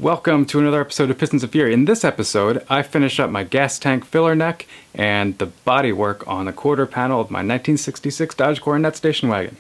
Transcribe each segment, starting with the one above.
Welcome to another episode of Pistons of Fury. In this episode, I finish up my gas tank filler neck and the bodywork on the quarter panel of my 1966 Dodge Coronet station wagon.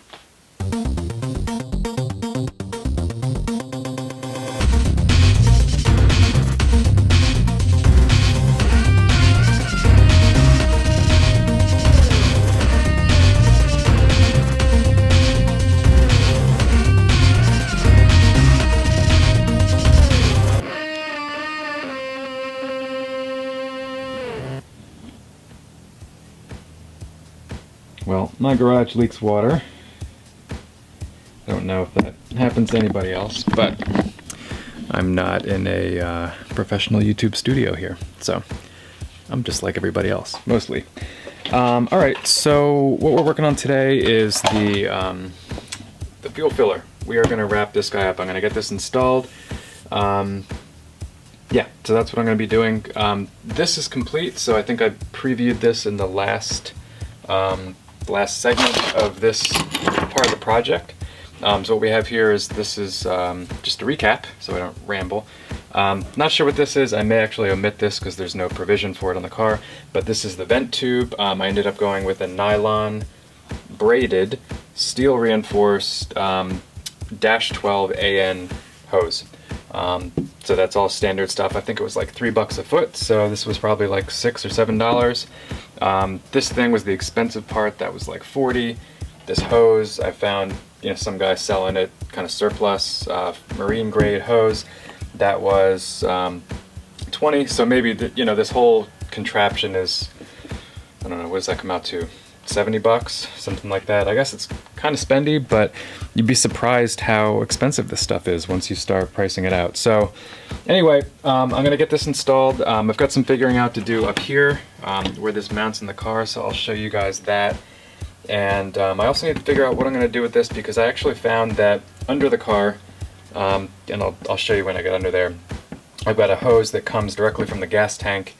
Well, my garage leaks water. I don't know if that happens to anybody else, but I'm not in a professional YouTube studio here, so I'm just like everybody else, mostly. Alright, so what we're working on today is the fuel filler. We are going to wrap this guy up. I'm going to get this installed. Yeah, so that's what I'm going to be doing. This is complete, so I think I previewed this in the last segment of this part of the project. So what we have here is just a recap, so I don't ramble. Not sure what this is. I may actually omit this because there's no provision for it on the car, but this is the vent tube. I ended up going with a nylon braided, steel reinforced -12 AN hose. So that's all standard stuff. I think it was like $3 a foot, so this was probably like $6 or $7. This thing was the expensive part. That was like $40. This hose, I found, some guy selling it kind of surplus, marine grade hose. That was $20. So maybe this whole contraption is, I don't know, what does that come out to? $70, something like that. I guess it's kind of spendy, but you'd be surprised how expensive this stuff is once you start pricing it out. So anyway, I'm gonna get this installed. I've got some figuring out to do up here where this mounts in the car, so I'll show you guys that. And I also need to figure out what I'm gonna do with this, because I actually found that under the car, and I'll show you when I get under there, I've got a hose that comes directly from the gas tank,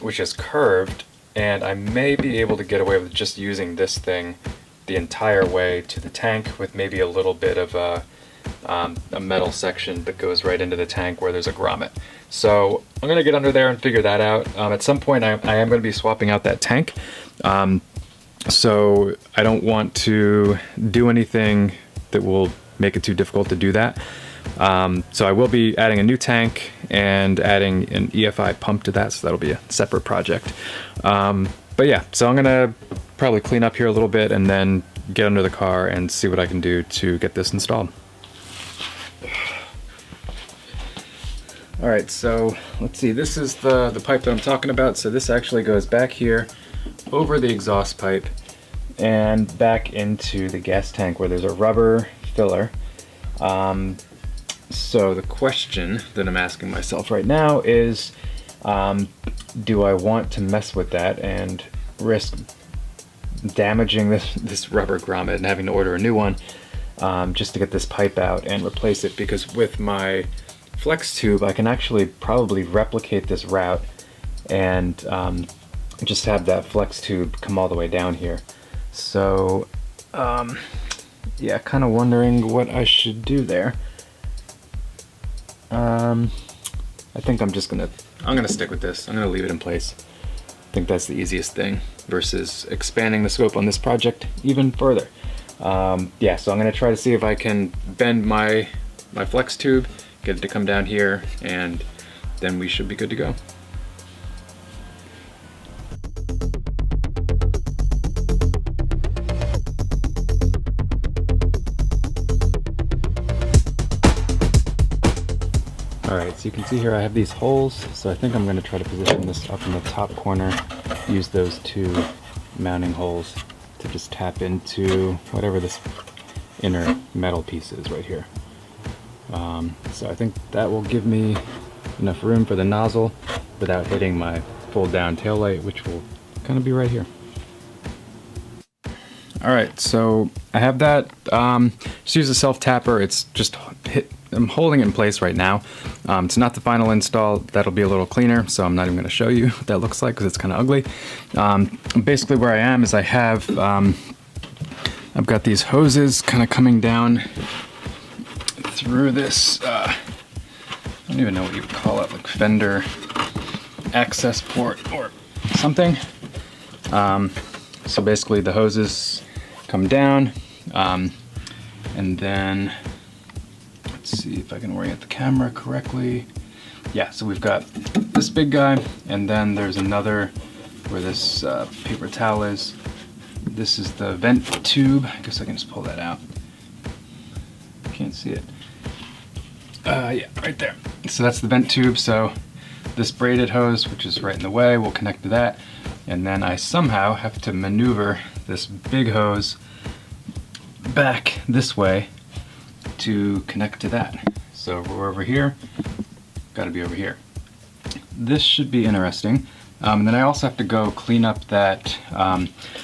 which is curved, and I may be able to get away with just using this thing the entire way to the tank, with maybe a little bit of a metal section that goes right into the tank where there's a grommet. So I'm going to get under there and figure that out. At some point I am going to be swapping out that tank, so I don't want to do anything that will make it too difficult to do that. So I will be adding a new tank and adding an EFI pump to that, so that'll be a separate project. But yeah, so I'm gonna probably clean up here a little bit and then get under the car and see what I can do to get this installed. Alright, so let's see, this is the pipe that I'm talking about. So this actually goes back here over the exhaust pipe and back into the gas tank where there's a rubber filler. So the question that I'm asking myself right now is, do I want to mess with that and risk damaging this rubber grommet and having to order a new one just to get this pipe out and replace it? Because with my flex tube, I can actually probably replicate this route and just have that flex tube come all the way down here. So yeah, kind of wondering what I should do there. I think I'm gonna stick with this. I'm gonna leave it in place. I think that's the easiest thing versus expanding the scope on this project even further. Yeah, so I'm gonna try to see if I can bend my flex tube, get it to come down here, and then we should be good to go. Alright, so you can see here I have these holes, so I think I'm going to try to position this up in the top corner, use those two mounting holes to just tap into whatever this inner metal piece is right here. So I think that will give me enough room for the nozzle without hitting my fold down tail light, which will kind of be right here. Alright, so I have that. Just use a self-tapper. It's just I'm holding it in place right now. It's not the final install. That'll be a little cleaner, so I'm not even going to show you what that looks like because it's kind of ugly. Basically where I am is I have I've got these hoses kind of coming down through this don't even know what you would call it, like fender access port or something. So basically the hoses come down, and then let's see if I can orient the camera correctly. Yeah, so we've got this big guy, and then there's another where this paper towel is. This is the vent tube. I guess I can just pull that out. Can't see it. Yeah, right there. So that's the vent tube. So this braided hose, which is right in the way, will connect to that. And then I somehow have to maneuver this big hose back this way to connect to that. So we're over here, got to be over here. This should be interesting. And then I also have to go clean up that,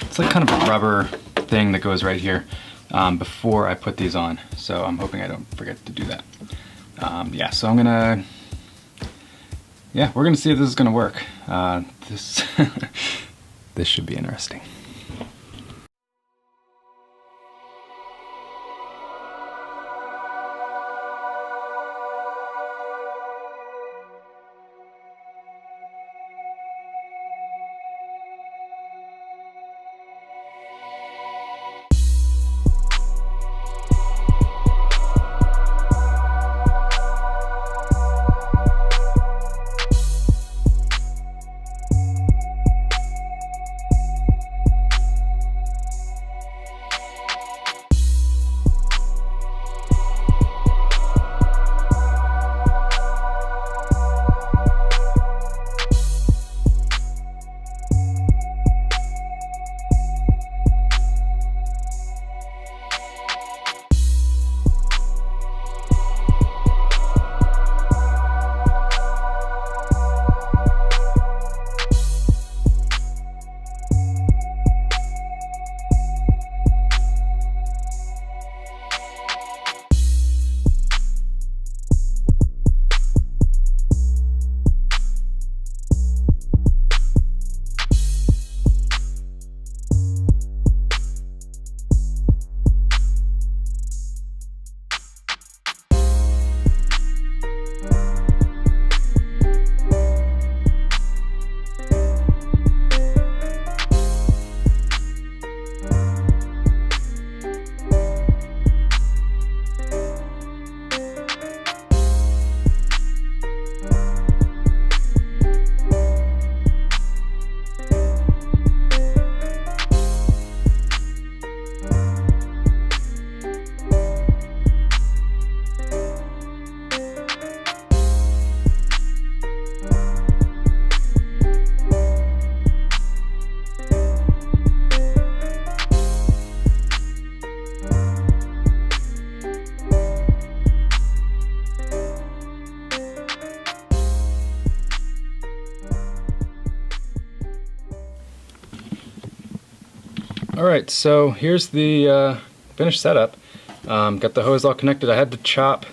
it's like kind of a rubber thing that goes right here before I put these on. So I'm hoping I don't forget to do that. Yeah, so I'm gonna, yeah, we're gonna see if this is gonna work. This this should be interesting. Alright, so here's the finished setup. Got the hose all connected. I had to chop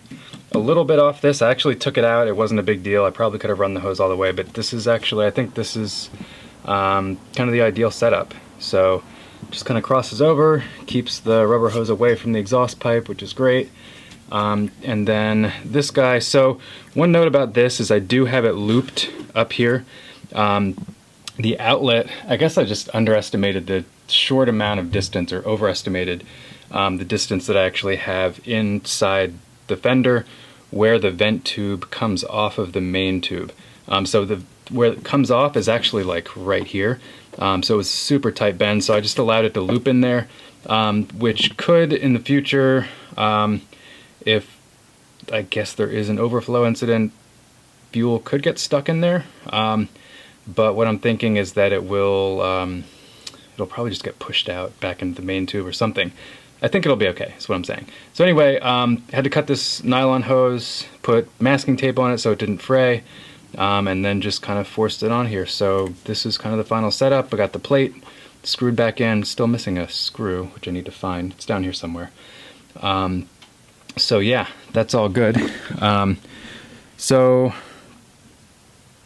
a little bit off this. I actually took it out. It wasn't a big deal. I probably could have run the hose all the way, but this is actually, I think this is kind of the ideal setup. So just kind of crosses over, keeps the rubber hose away from the exhaust pipe, which is great. And then this guy, so one note about this is I do have it looped up here. The outlet, I guess I just underestimated the short amount of distance, or overestimated the distance that I actually have inside the fender where the vent tube comes off of the main tube. So where it comes off is actually like right here. So it was super tight bend, so I just allowed it to loop in there, which could in the future, if I guess there is an overflow incident, fuel could get stuck in there. But what I'm thinking is that it will, it'll probably just get pushed out back into the main tube or something. I think it'll be okay, is what I'm saying. So anyway, had to cut this nylon hose, put masking tape on it so it didn't fray, and then just kind of forced it on here. So this is kind of the final setup. I got the plate screwed back in, still missing a screw, which I need to find. It's down here somewhere. So yeah, that's all good. So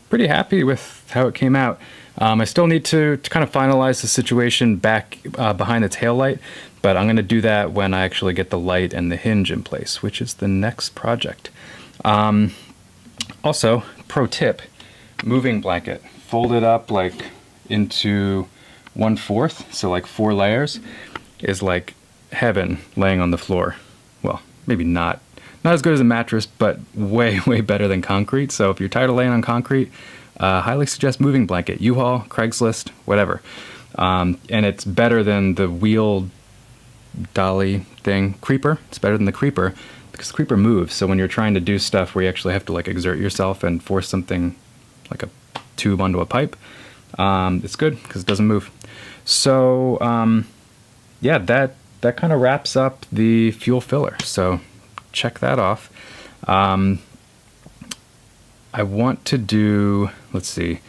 pretty happy with how it came out. I still need to kind of finalize the situation back behind the tail light, but I'm going to do that when I actually get the light and the hinge in place, which is the next project. Also, pro tip, moving blanket. Fold it up like into 1/4, so like 4 layers, is like heaven laying on the floor. Well, maybe not as good as a mattress, but way better than concrete. So if you're tired of laying on concrete, highly suggest moving blanket. U-Haul, Craigslist, whatever. And it's better than the wheel dolly thing, creeper. It's better than the creeper because the creeper moves. So when you're trying to do stuff where you actually have to like exert yourself and force something like a tube onto a pipe, it's good because it doesn't move. So yeah, that kind of wraps up the fuel filler. So check that off. I want to do, let's see,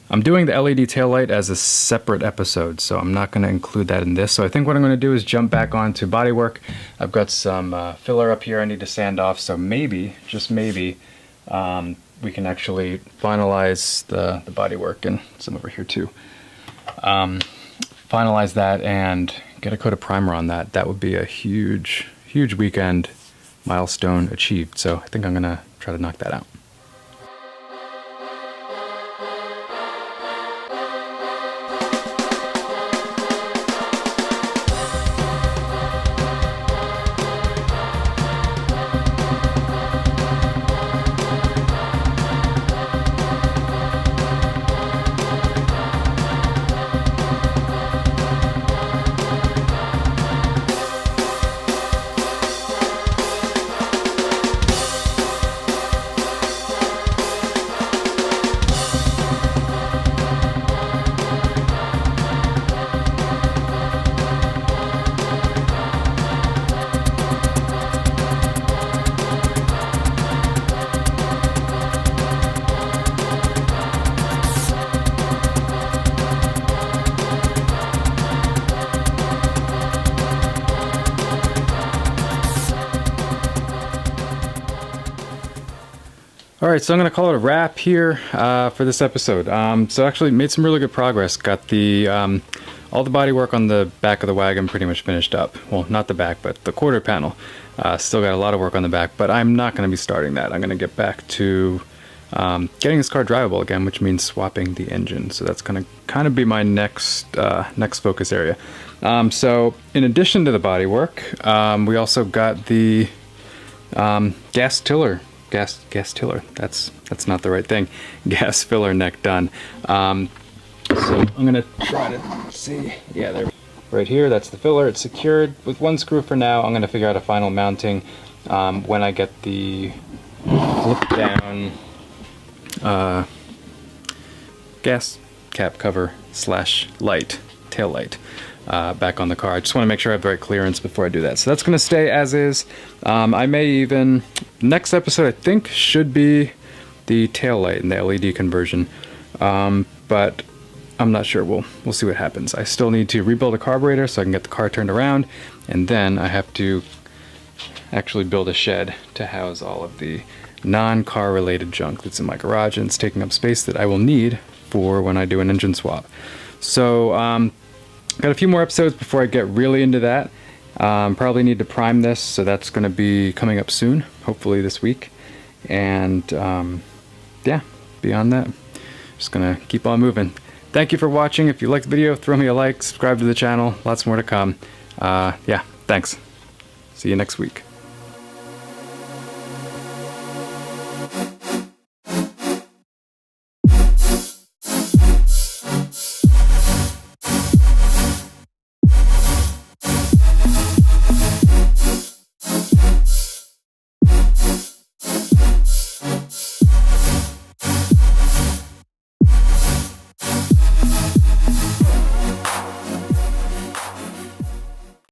I'm doing the LED taillight as a separate episode, so I'm not going to include that in this. So I think what I'm going to do is jump back onto Bodywork. I've got some filler up here I need to sand off, so maybe, just maybe, we can actually finalize the bodywork, and some over here too. Finalize that and get a coat of primer on that. That would be a huge weekend milestone achieved. So I think I'm gonna try to knock that out. All right, so I'm going to call it a wrap here for this episode. So actually made some really good progress. Got the all the body work on the back of the wagon pretty much finished up. Well, not the back, but the quarter panel. Still got a lot of work on the back, but I'm not going to be starting that. I'm going to get back to getting this car drivable again, which means swapping the engine. So that's going to kind of be my next focus area. So in addition to the body work, we also got the gas tiller. That's not the right thing. Gas filler neck done. So I'm gonna try to see. Yeah, there. Right here, that's the filler. It's secured with one screw for now. I'm gonna figure out a final mounting when I get the flip down gas cap cover / light, tail light. Back on the car. I just want to make sure I have the right clearance before I do that. So that's going to stay as is. I may even, next episode I think should be the tail light and the LED conversion, but I'm not sure. We'll see what happens. I still need to rebuild a carburetor so I can get the car turned around, and then I have to actually build a shed to house all of the non-car related junk that's in my garage, and it's taking up space that I will need for when I do an engine swap. So got a few more episodes before I get really into that. Probably need to prime this, so that's going to be coming up soon, hopefully this week. And yeah, beyond that, just going to keep on moving. Thank you for watching. If you liked the video, throw me a like, subscribe to the channel. Lots more to come. Yeah, thanks. See you next week.